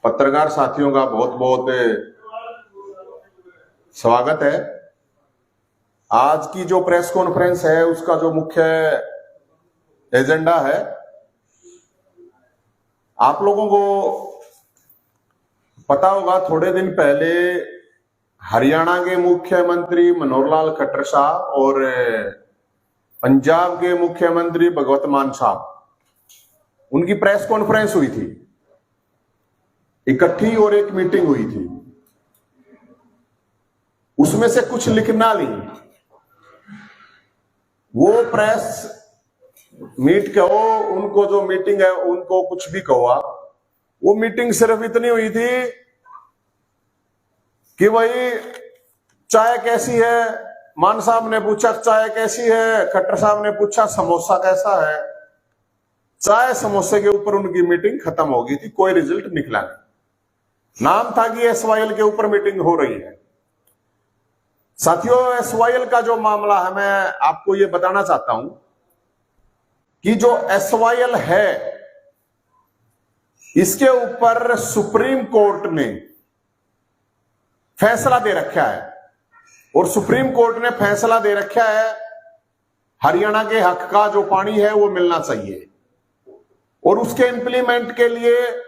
पत्रकार साथियों का बहुत बहुत स्वागत है। आज की जो प्रेस कॉन्फ्रेंस है उसका जो मुख्य एजेंडा है, आप लोगों को पता होगा थोड़े दिन पहले हरियाणा के मुख्यमंत्री मनोहर लाल खट्टर साहब और पंजाब के मुख्यमंत्री भगवंत मान साहब, उनकी प्रेस कॉन्फ्रेंस हुई थी इकट्ठी और एक मीटिंग हुई थी। उसमें से कुछ लिखना नहीं, वो प्रेस मीट कहो, उनको जो मीटिंग है उनको कुछ भी कहो आप, वो मीटिंग सिर्फ इतनी हुई थी कि भाई चाय कैसी है, मान साहब ने पूछा चाय कैसी है, खट्टर साहब ने पूछा समोसा कैसा है। चाय समोसे के ऊपर उनकी मीटिंग खत्म हो गई थी, कोई रिजल्ट निकला नहीं। नाम था कि एसवाईएल के ऊपर मीटिंग हो रही है। साथियों, एसवाईएल का जो मामला है, मैं आपको यह बताना चाहता हूं कि जो एसवाईएल है इसके ऊपर सुप्रीम कोर्ट ने फैसला दे रखा है और सुप्रीम कोर्ट ने फैसला दे रखा है हरियाणा के हक का जो पानी है वो मिलना चाहिए। और उसके इंप्लीमेंट के लिए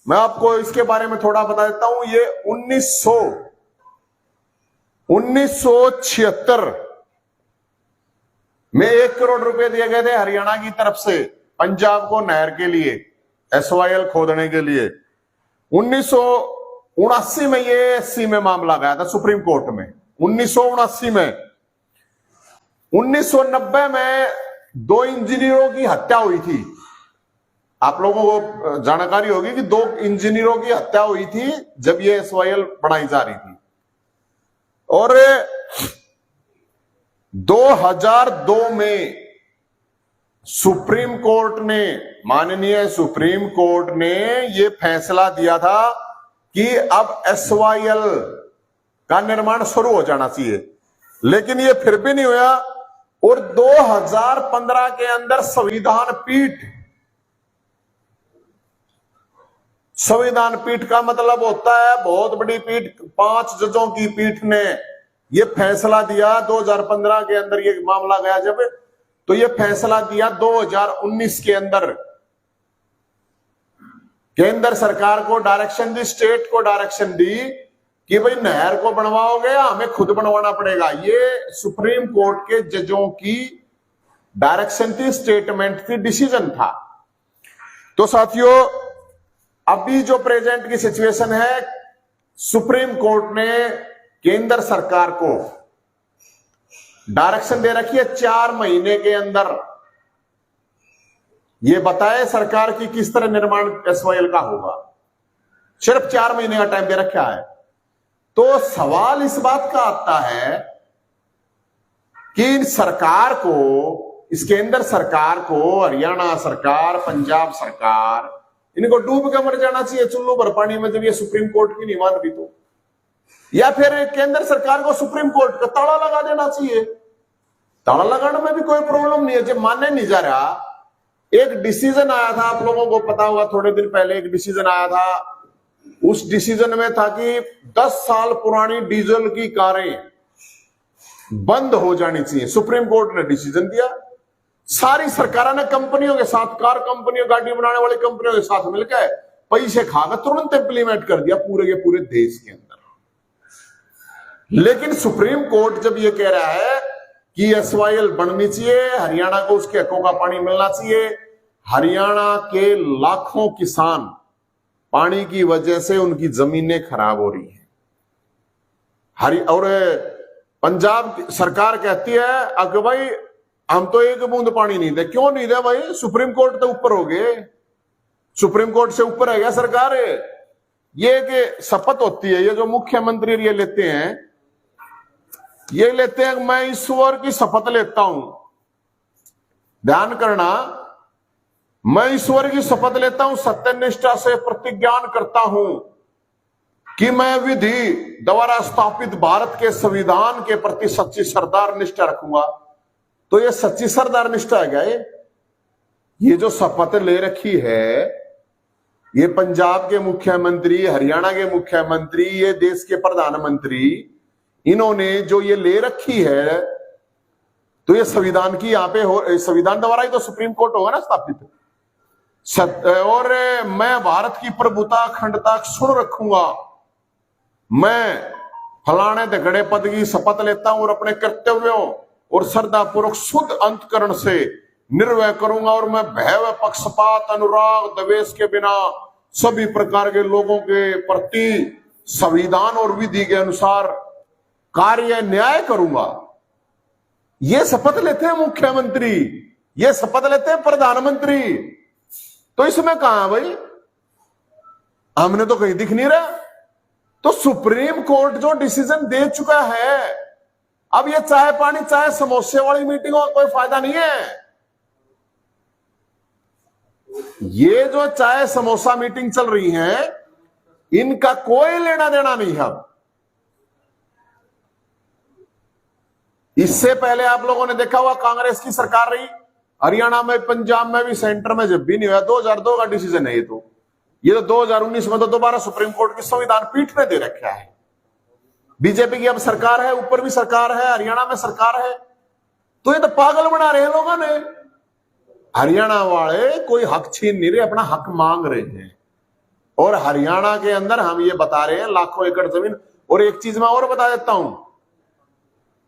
मैं आपको इसके बारे में थोड़ा बता देता हूं। ये 1976 में 1 करोड़ रुपए दिए गए थे हरियाणा की तरफ से पंजाब को नहर के लिए, एसवाईएल खोदने के लिए। 1979 में ये एससी में मामला गया था सुप्रीम कोर्ट में, 1979 में। 1990 में 2 इंजीनियरों की हत्या हुई थी। आप लोगों को जानकारी होगी कि 2 इंजीनियरों की हत्या हुई थी जब ये एसवाईएल बनाई जा रही थी। और 2002 में सुप्रीम कोर्ट ने, माननीय सुप्रीम कोर्ट ने ये फैसला दिया था कि अब एसवाईएल का निर्माण शुरू हो जाना चाहिए, लेकिन ये फिर भी नहीं हुआ। और 2015 के अंदर संविधान पीठ का मतलब होता है बहुत बड़ी पीठ, 5 जजों की पीठ ने यह फैसला दिया 2015 के अंदर। ये मामला गया जब, तो यह फैसला दिया 2019 के अंदर। केंद्र सरकार को डायरेक्शन दी, स्टेट को डायरेक्शन दी कि भाई नहर को बनवाओगे या हमें खुद बनवाना पड़ेगा। ये सुप्रीम कोर्ट के जजों की डायरेक्शन थी, स्टेटमेंट थी, डिसीजन था। तो साथियों, अभी जो प्रेजेंट की सिचुएशन है, सुप्रीम कोर्ट ने केंद्र सरकार को डायरेक्शन दे रखी है 4 महीने के अंदर ये बताए सरकार की किस तरह निर्माण एसवाईएल का होगा। सिर्फ 4 महीने का टाइम दे रखा है। तो सवाल इस बात का आता है कि सरकार को, इस केंद्र सरकार को, हरियाणा सरकार, पंजाब सरकार, इनको डूब के मर जाना चाहिए चुल्लू भर पानी में जब ये सुप्रीम कोर्ट की नहीं मान रही तो, या फिर केंद्र सरकार को सुप्रीम कोर्ट का ताला लगा देना चाहिए। ताला लगाने में भी कोई प्रॉब्लम नहीं है जब मानने नहीं जा रहा। एक डिसीजन आया था, आप लोगों को पता होगा, थोड़े दिन पहले एक डिसीजन आया था। उस डिसीजन में था कि 10 साल पुरानी डीजल की कारें बंद हो जानी चाहिए। सुप्रीम कोर्ट ने डिसीजन दिया, सारी सरकारों ने कंपनियों के साथ, कार कंपनियों, गाड़ी बनाने वाली कंपनियों के साथ मिलकर पैसे खाकर तुरंत इंप्लीमेंट कर दिया पूरे के पूरे देश के अंदर। लेकिन सुप्रीम कोर्ट जब ये कह रहा है कि एसवाईएल बननी चाहिए, हरियाणा को उसके हकों का पानी मिलना चाहिए, हरियाणा के लाखों किसान पानी की वजह से उनकी जमीनें खराब हो रही हैं। और पंजाब सरकार कहती है अगर भाई हम तो 1 बूंद पानी नहीं दे। क्यों नहीं दे भाई? सुप्रीम कोर्ट तो ऊपर हो गए, सुप्रीम कोर्ट से ऊपर है क्या सरकार? ये कि शपथ होती है, ये जो मुख्यमंत्री ये लेते हैं, ये लेते हैं मैं ईश्वर की शपथ लेता हूं। ध्यान करना, मैं ईश्वर की शपथ लेता हूं, सत्यनिष्ठा से प्रतिज्ञान करता हूं कि मैं विधि द्वारा स्थापित भारत के संविधान के प्रति सच्ची सरदार निष्ठा रखूंगा। तो ये सच्ची सरदार निष्ठा है क्या? ये जो शपथ ले रखी है ये पंजाब के मुख्यमंत्री, हरियाणा के मुख्यमंत्री, ये देश के प्रधानमंत्री, इन्होंने जो ये ले रखी है, तो ये संविधान की यहां पे संविधान द्वारा ही तो सुप्रीम कोर्ट होगा ना स्थापित। और मैं भारत की प्रभुता अखंडता सुन रखूंगा, मैं फलाने दगड़े पद की शपथ लेता हूं और अपने कर्तव्यों और श्रद्धापूर्वक शुद्ध अंतकरण से निर्वय करूंगा, और मैं भय व पक्षपात, अनुराग, द्वेष के बिना सभी प्रकार के लोगों के प्रति संविधान और विधि के अनुसार कार्य न्याय करूंगा। ये शपथ लेते हैं मुख्यमंत्री, ये शपथ लेते हैं प्रधानमंत्री। तो इसमें कहां है भाई? हमने तो कहीं दिख नहीं रहा। तो सुप्रीम कोर्ट जो डिसीजन दे चुका है, अब ये चाय पानी चाय समोसे वाली मीटिंगों का कोई फायदा नहीं है। ये जो चाय समोसा मीटिंग चल रही है, इनका कोई लेना देना नहीं है। इससे पहले आप लोगों ने देखा हुआ कांग्रेस की सरकार रही, हरियाणा में, पंजाब में भी, सेंटर में जब भी नहीं हुआ। 2002 का डिसीजन है ये तो 2019 में तो दोबारा सुप्रीम कोर्ट की संविधान पीठ ने दे रखा है। बीजेपी की अब सरकार है, ऊपर भी सरकार है, हरियाणा में सरकार है। तो ये तो पागल बना रहे हैं लोगों ने। हरियाणा वाले कोई हक छीन नहीं रहे, अपना हक मांग रहे हैं। और हरियाणा के अंदर हम ये बता रहे हैं लाखों एकड़ जमीन। और एक चीज मैं और बता देता हूं,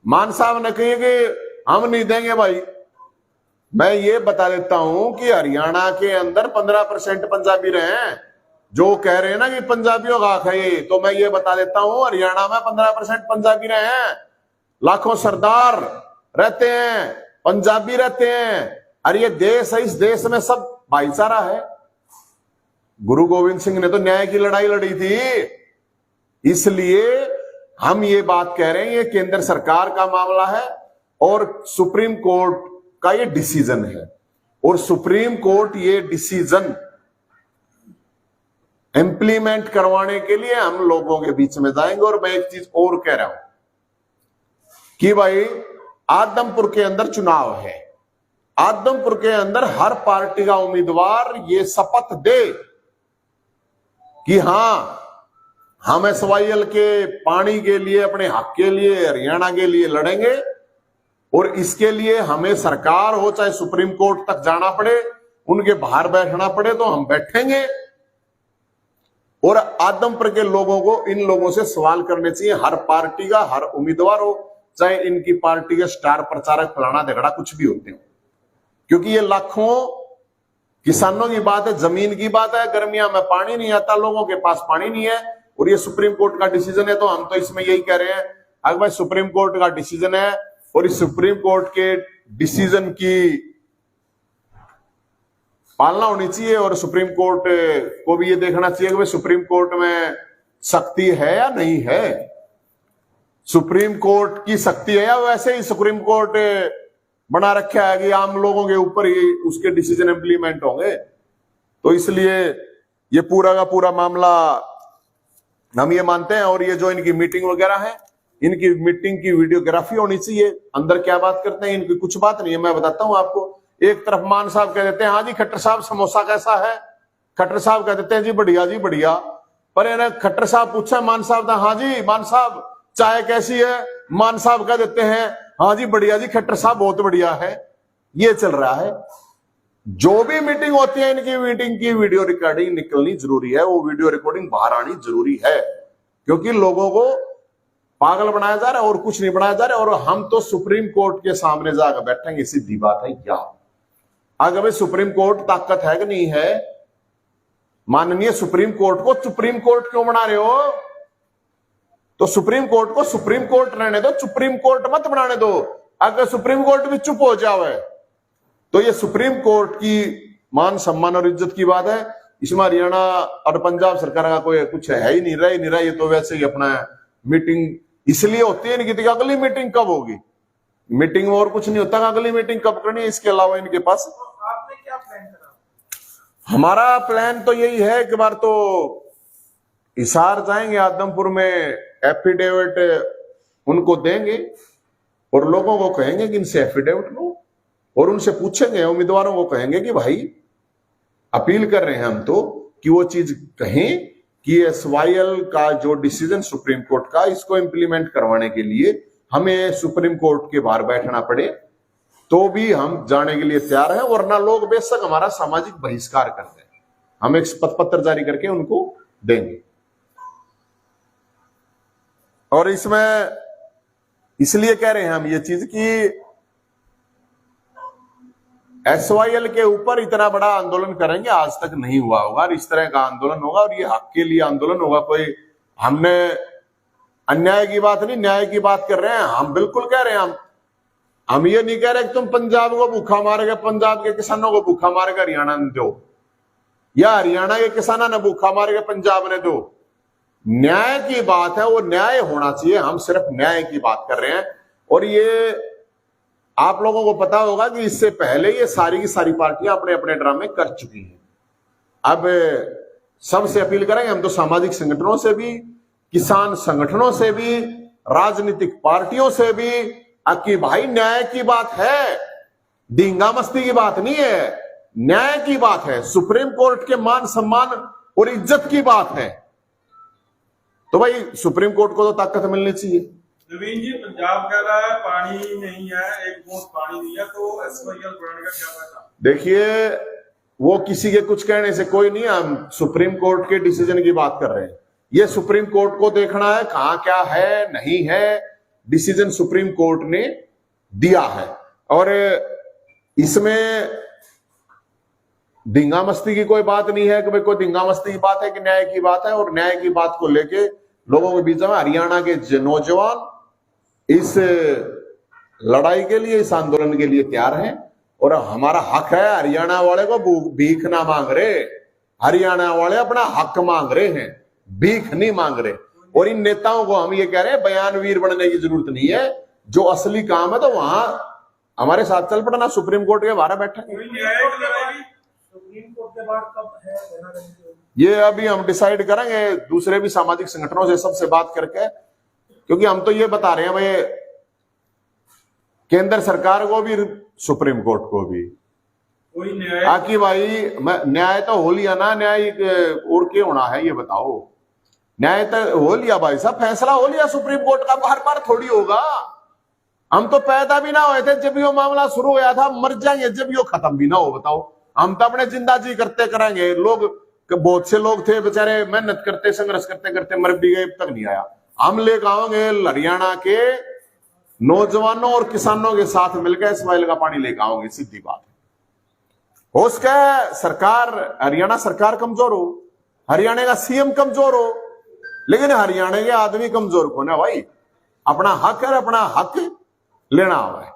मान साहब ने कही कि हम नहीं देंगे भाई, मैं ये बता देता हूं कि हरियाणा के अंदर 15% पंजाबी रहे हैं। जो कह रहे हैं ना कि पंजाबियों का हक है ये, तो मैं ये बता देता हूं हरियाणा में 15% पंजाबी रहे हैं। लाखों सरदार रहते हैं, पंजाबी रहते हैं। अरे ये देश है, इस देश में सब भाईचारा है। गुरु गोविंद सिंह ने तो न्याय की लड़ाई लड़ी थी। इसलिए हम ये बात कह रहे हैं, ये केंद्र सरकार का मामला है और सुप्रीम कोर्ट का ये डिसीजन है। और सुप्रीम कोर्ट ये डिसीजन इंप्लीमेंट करवाने के लिए हम लोगों के बीच में जाएंगे। और मैं एक चीज और कह रहा हूं कि भाई आदमपुर के अंदर चुनाव है, आदमपुर के अंदर हर पार्टी का उम्मीदवार ये शपथ दे कि हां, हम एसवाईएल के पानी के लिए, अपने हक के लिए, हरियाणा के लिए लड़ेंगे। और इसके लिए हमें सरकार हो चाहे सुप्रीम कोर्ट तक जाना पड़े, उनके बाहर बैठना पड़े, तो हम बैठेंगे। और आदमपुर के लोगों को इन लोगों से सवाल करने चाहिए, हर पार्टी का, हर उम्मीदवार हो, चाहे इनकी पार्टी के स्टार प्रचारक फलाना झगड़ा कुछ भी होते हो। क्योंकि ये लाखों किसानों की बात है, जमीन की बात है। गर्मियां में पानी नहीं आता, लोगों के पास पानी नहीं है, और ये सुप्रीम कोर्ट का डिसीजन है। तो हम तो इसमें यही कह रहे हैं, अगर भाई सुप्रीम कोर्ट का डिसीजन है और इस सुप्रीम कोर्ट के डिसीजन की पालना होनी चाहिए। और सुप्रीम कोर्ट को भी ये देखना चाहिए कि भाई सुप्रीम कोर्ट में शक्ति है या नहीं है। सुप्रीम कोर्ट की शक्ति है या वैसे ही सुप्रीम कोर्ट बना रखा है कि आम लोगों के ऊपर ही उसके डिसीजन इंप्लीमेंट होंगे। तो इसलिए ये पूरा का पूरा मामला हम ये मानते हैं। और ये जो इनकी मीटिंग वगैरह है, इनकी मीटिंग की वीडियोग्राफी होनी चाहिए, अंदर क्या बात करते हैं, इनकी कुछ बात नहीं है। मैं बताता हूं आपको, एक तरफ मान साहब कह देते हैं हाँ जी खट्टर साहब समोसा कैसा है, खट्टर साहब कह देते हैं जी बढ़िया। पर इन्हें खट्टर साहब पूछा मान साहब, हाँ जी मान साहब चाय कैसी है, मान साहब कह देते हैं हाँ जी बढ़िया जी, खट्टर साहब बहुत बढ़िया है। ये चल रहा है। जो भी मीटिंग होती है, इनकी मीटिंग की वीडियो रिकॉर्डिंग निकलनी जरूरी है, वो वीडियो रिकॉर्डिंग बाहर आनी जरूरी है। क्योंकि लोगों को पागल बनाया जा रहा है और कुछ नहीं बनाया जा रहा है। और हम तो सुप्रीम कोर्ट के सामने जाकर बैठेंगे, सीधी बात है। क्या अगर भाई सुप्रीम कोर्ट ताकत है कि नहीं है? माननीय सुप्रीम कोर्ट को सुप्रीम कोर्ट क्यों बना रहे हो? तो सुप्रीम कोर्ट को सुप्रीम कोर्ट रहने दो, सुप्रीम कोर्ट मत बनाने दो। अगर सुप्रीम कोर्ट भी चुप हो जावे तो ये सुप्रीम कोर्ट की मान सम्मान और इज्जत की बात है। इसमें हरियाणा और पंजाब सरकार का कोई कुछ है ही नहीं रहा। ये तो वैसे ही अपना मीटिंग इसलिए होती है इनकी, अगली मीटिंग कब होगी? मीटिंग में और कुछ नहीं होता, अगली मीटिंग कब करनी है इसके अलावा इनके पास। आपने क्या प्लान करा? हमारा प्लान तो यही है कि बार तो हिसार जाएंगे, आदमपुर में एफिडेविट उनको देंगे और लोगों को कहेंगे कि इनसे एफिडेविट लो, और उनसे पूछेंगे, उम्मीदवारों को कहेंगे कि भाई अपील कर रहे हैं हम तो कि वो चीज कहें कि एसवाईएल का जो डिसीजन सुप्रीम कोर्ट का, इसको इंप्लीमेंट करवाने के लिए हमें सुप्रीम कोर्ट के बाहर बैठना पड़े तो भी हम जाने के लिए तैयार हैं, वरना लोग बेशक हमारा सामाजिक बहिष्कार कर दें, हम एक पत्र जारी करके उनको देंगे। और इसमें इसलिए कह रहे हैं हम ये चीज कि एसवाईएल के ऊपर इतना बड़ा आंदोलन करेंगे, आज तक नहीं हुआ होगा, और इस तरह का आंदोलन होगा और ये हक के लिए आंदोलन होगा। कोई हमने अन्याय की बात नहीं, न्याय की बात कर रहे हैं। हम बिल्कुल कह रहे हैं, हम ये नहीं कह रहे कि तुम पंजाब को भूखा मारेगा, पंजाब के किसानों को भूखा मारेगा हरियाणा ने दो, या हरियाणा के किसानों ने भूखा मारेगा पंजाब ने दो। न्याय की बात है, वो न्याय होना चाहिए, हम सिर्फ न्याय की बात कर रहे हैं। और ये आप लोगों को पता होगा कि इससे पहले ये सारी की सारी पार्टियां अपने अपने ड्रामे कर चुकी हैं। अब सबसे अपील करेंगे हम तो, सामाजिक संगठनों से भी, किसान संगठनों से भी, राजनीतिक पार्टियों से भी, कि भाई न्याय की बात है, डींगा मस्ती की बात नहीं है, न्याय की बात है, सुप्रीम कोर्ट के मान सम्मान और इज्जत की बात है। तो भाई सुप्रीम कोर्ट को तो ताकत मिलनी चाहिए। नवीन जी, पंजाब कह रहा है पानी नहीं है, एक बूंद पानी नहीं है, तो एसवाईएल बनाने का क्या फायदा? देखिए, वो किसी के कुछ कहने से कोई नहीं, हम सुप्रीम कोर्ट के डिसीजन की बात कर रहे हैं। ये सुप्रीम कोर्ट को देखना है कहां क्या है नहीं है, डिसीजन सुप्रीम कोर्ट ने दिया है। और इसमें धिंगा मस्ती की कोई बात नहीं है कि भाई कोई धिंगा मस्ती की बात है कि न्याय की बात है। और न्याय की बात को लेके लोगों के बीच में हरियाणा के नौजवान इस लड़ाई के लिए, इस आंदोलन के लिए तैयार हैं। और हमारा हक है, हरियाणा वाले को भीख ना मांग रहे, हरियाणा वाले अपना हक मांग रहे हैं, भीख नहीं मांग रहे। और इन नेताओं को हम ये कह रहे हैं, बयानवीर बनने की जरूरत नहीं है, जो असली काम है तो वहां हमारे साथ चल पड़ना, सुप्रीम कोर्ट के बाहर बैठे। सुप्रीम कोर्ट के बाद कब है ये अभी हम डिसाइड करेंगे, दूसरे भी सामाजिक संगठनों से सबसे बात करके, क्योंकि हम तो ये बता रहे हैं भाई केंद्र सरकार को भी, सुप्रीम कोर्ट को भी, कोई न्याय आकि भाई न्याय तो हो लिया ना, न्याय और क्या होना है ये बताओ। न्याय तो हो लिया भाई साहब, फैसला हो लिया सुप्रीम कोर्ट का, बार बार थोड़ी होगा। हम तो पैदा भी ना हुए थे जब यो मामला शुरू हुआ था, मर जाएंगे जब यो खत्म भी ना हो। बताओ, हम तो अपने जिंदा जी करते करेंगे। लोग, बहुत से लोग थे बेचारे मेहनत करते, संघर्ष करते करते मर भी गए, अब तक नहीं आया। हम लेकर आओगे हरियाणा के नौजवानों और किसानों के साथ मिलकर एसवाईएल का पानी लेकर आओगे, सीधी बात है। हो सके सरकार, हरियाणा सरकार कमजोर हो, हरियाणा का सीएम कमजोर हो, लेकिन हरियाणा के आदमी कमजोर कौन है भाई? अपना हक है, अपना हक लेना हुआ है।